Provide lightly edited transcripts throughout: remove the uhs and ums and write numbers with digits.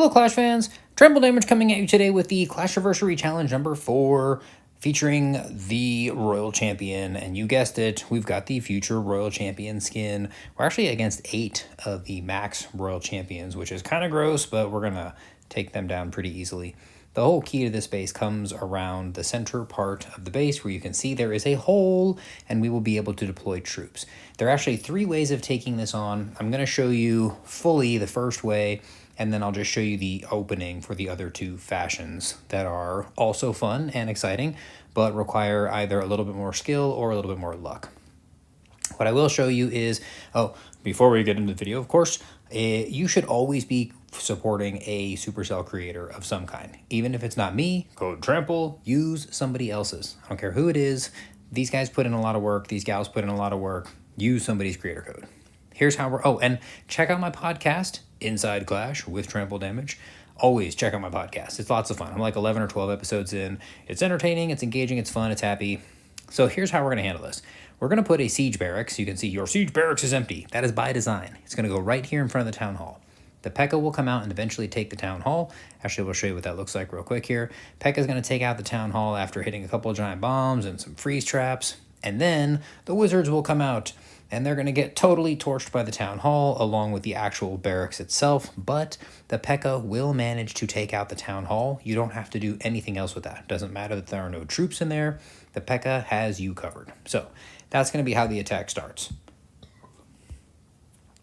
Hello Clash fans, Trample Damage coming at you today with the Clashiversary Challenge number 4, featuring the Royal Champion, and you guessed it, we've got the future Royal Champion skin. We're actually against 8 of the max Royal Champions, which is kind of gross, but we're going to take them down pretty easily. The whole key to this base comes around the center part of the base where you can see there is a hole and we will be able to deploy troops. There are actually 3 ways of taking this on. I'm going to show you fully the first way, and then I'll just show you the opening for the other 2 fashions that are also fun and exciting, but require either a little bit more skill or a little bit more luck. What I will show you is, before we get into the video, of course, you should always be supporting a Supercell creator of some kind. Even if it's not me, code Trample, use somebody else's. I don't care who it is. These guys put in a lot of work. These gals put in a lot of work. Use somebody's creator code. Here's how we're... Oh, and check out my podcast, Inside Clash with Trample Damage. Always check out my podcast. It's lots of fun. I'm like 11 or 12 episodes in. It's entertaining, it's engaging, it's fun, it's happy. So here's how we're going to handle this. We're going to put a siege barracks. You can see your siege barracks is empty. That is by design. It's going to go right here in front of the town hall. The P.E.K.K.A. will come out and eventually take the town hall. Actually, we'll show you what that looks like real quick here. P.E.K.K.A. is going to take out the town hall after hitting a couple of giant bombs and some freeze traps. And then the wizards will come out and they're going to get totally torched by the town hall along with the actual barracks itself. But the P.E.K.K.A. will manage to take out the town hall. You don't have to do anything else with that. It doesn't matter that there are no troops in there. The P.E.K.K.A. has you covered. So that's going to be how the attack starts.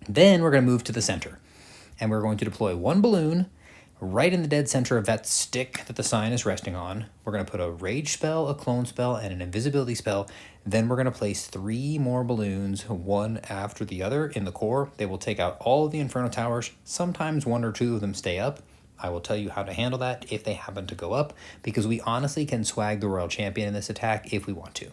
Then we're going to move to the center. And we're going to deploy 1 balloon right in the dead center of that stick that the sign is resting on. We're going to put a rage spell, a clone spell, and an invisibility spell. Then we're going to place 3 more balloons, one after the other, in the core. They will take out all of the Inferno Towers. Sometimes 1 or 2 of them stay up. I will tell you how to handle that if they happen to go up, because we honestly can swag the Royal Champion in this attack if we want to.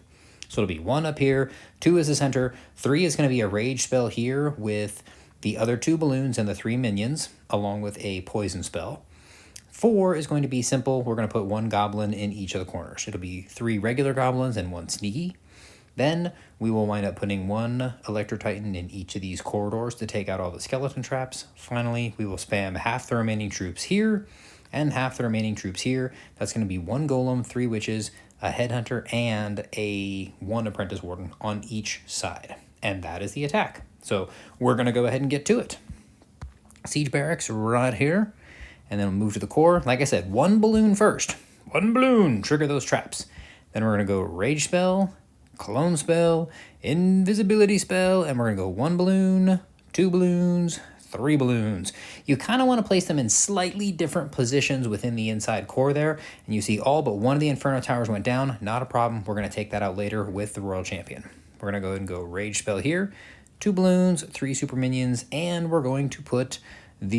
So it'll be 1 up here, 2 is the center, 3 is going to be a rage spell here with the other 2 balloons and the 3 minions, along with a poison spell. 4 is going to be simple. We're going to put 1 goblin in each of the corners. It'll be 3 regular goblins and 1 sneaky. Then we will wind up putting 1 Electro Titan in each of these corridors to take out all the skeleton traps. Finally, we will spam half the remaining troops here and half the remaining troops here. That's going to be 1 golem, 3 witches, a headhunter, and 1 apprentice warden on each side. And that is the attack. So we're going to go ahead and get to it. Siege barracks right here. And then we'll move to the core. Like I said, 1 balloon first. 1 balloon. Trigger those traps. Then we're going to go rage spell, clone spell, invisibility spell. And we're going to go 1 balloon, 2 balloons, 3 balloons. You kind of want to place them in slightly different positions within the inside core there. And you see all but 1 of the Inferno Towers went down. Not a problem. We're going to take that out later with the Royal Champion. We're going to go ahead and go rage spell here. 2 balloons, 3 super minions, and we're going to put where'd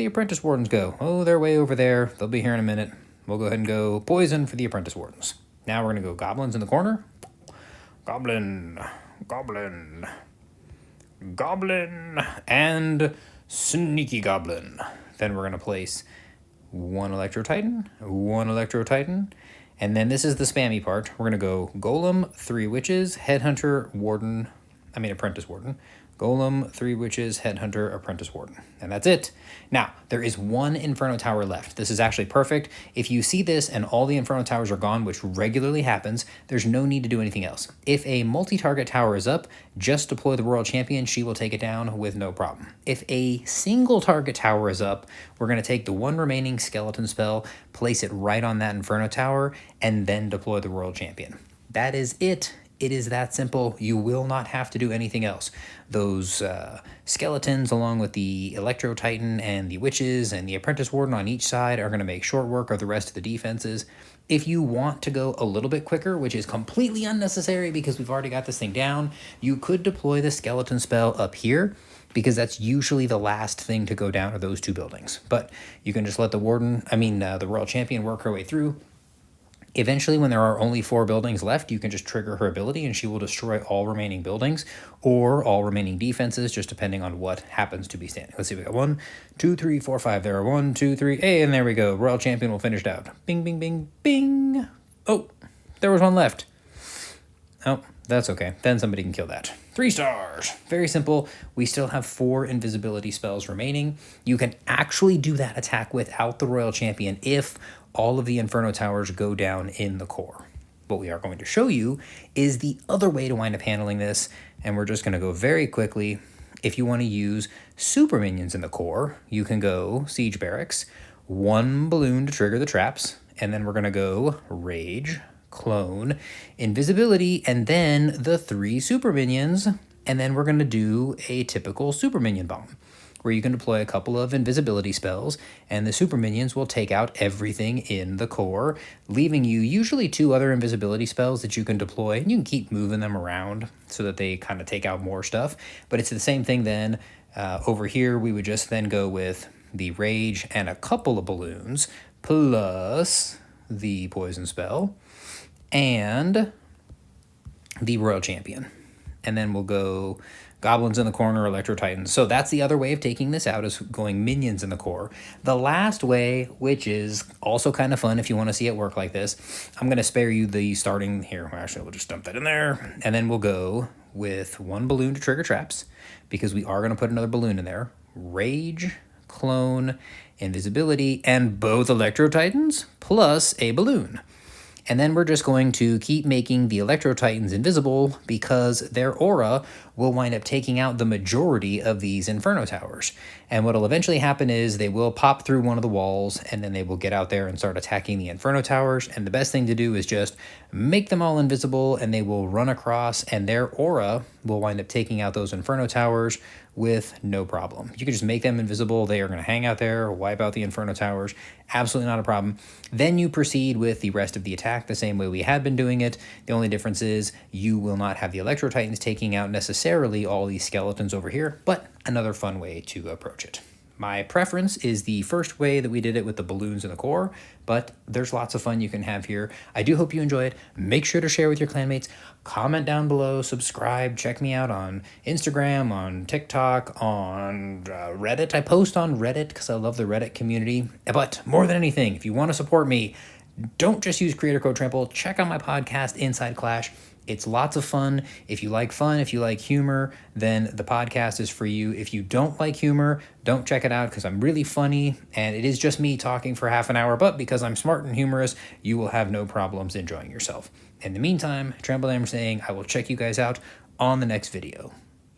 the apprentice wardens go? Oh, they're way over there. They'll be here in a minute. We'll go ahead and go poison for the apprentice wardens. Now we're going to go goblins in the corner. Goblin, goblin, goblin, and sneaky goblin. Then we're going to place 1 Electro Titan, 1 Electro Titan, and then this is the spammy part. We're going to go golem, 3 witches, headhunter, apprentice warden, golem, 3 witches, headhunter, apprentice warden. And that's it. Now, there is 1 Inferno Tower left. This is actually perfect. If you see this and all the Inferno Towers are gone, which regularly happens, there's no need to do anything else. If a multi-target tower is up, just deploy the Royal Champion. She will take it down with no problem. If a single target tower is up, we're going to take the 1 remaining skeleton spell, place it right on that Inferno Tower, and then deploy the Royal Champion. That is it. It is that simple. You will not have to do anything else. Those skeletons, along with the Electro Titan and the witches and the apprentice warden on each side, are going to make short work of the rest of the defenses. If you want to go a little bit quicker, which is completely unnecessary because we've already got this thing down, you could deploy the skeleton spell up here, because that's usually the last thing to go down are those 2 buildings. But you can just let the Royal Champion work her way through. Eventually, when there are only 4 buildings left, you can just trigger her ability and she will destroy all remaining buildings or all remaining defenses, just depending on what happens to be standing. Let's see, we got 1, 2, 3, 4, 5. There are 1, 2, 3, hey, and there we go. Royal Champion will finish it out. Bing, bing, bing, bing. Oh, there was 1 left. Oh, That's okay. Then somebody can kill that. 3 stars. Very simple. We still have 4 invisibility spells remaining. You can actually do that attack without the Royal Champion if all of the Inferno Towers go down in the core. What we are going to show you is the other way to wind up handling this, and we're just going to go very quickly. If you want to use super minions in the core, you can go Siege Barracks, 1 balloon to trigger the traps, and then we're going to go Rage, Clone, Invisibility, and then the 3 super minions, and then we're going to do a typical super minion bomb, where you can deploy a couple of invisibility spells, and the super minions will take out everything in the core, leaving you usually 2 other invisibility spells that you can deploy, and you can keep moving them around so that they kind of take out more stuff. But it's the same thing then. Over here, we would just then go with the Rage and a couple of balloons, plus the Poison spell, and the Royal Champion. And then we'll go Goblins in the corner, Electro Titans. So that's the other way of taking this out, is going minions in the core. The last way, which is also kind of fun if you want to see it work like this, I'm going to spare you the starting here. Actually, we'll just dump that in there. And then we'll go with 1 balloon to trigger traps, because we are going to put another balloon in there. Rage, Clone, Invisibility, and both Electro Titans, plus a balloon. And then we're just going to keep making the Electro Titans invisible, because their aura will wind up taking out the majority of these Inferno Towers. And what will eventually happen is they will pop through one of the walls, and then they will get out there and start attacking the Inferno Towers. And the best thing to do is just make them all invisible, and they will run across, and their aura will wind up taking out those Inferno Towers with no problem. You can just make them invisible. They are going to hang out there, wipe out the Inferno Towers. Absolutely not a problem. Then you proceed with the rest of the attack the same way we had been doing it. The only difference is you will not have the Electro Titans taking out necessarily all these skeletons over here, but another fun way to approach it. My preference is the first way that we did it with the balloons in the core, but there's lots of fun you can have here. I do hope you enjoy it. Make sure to share with your clanmates, comment down below, subscribe, check me out on Instagram, on TikTok, on Reddit. I post on Reddit because I love the Reddit community. But more than anything, if you want to support me, don't just use creator code Trample. Check out my podcast, Inside Clash. It's lots of fun. If you like fun, if you like humor, then the podcast is for you. If you don't like humor, don't check it out, because I'm really funny, and it is just me talking for half an hour, but because I'm smart and humorous, you will have no problems enjoying yourself. In the meantime, Trample, I'm saying I will check you guys out on the next video.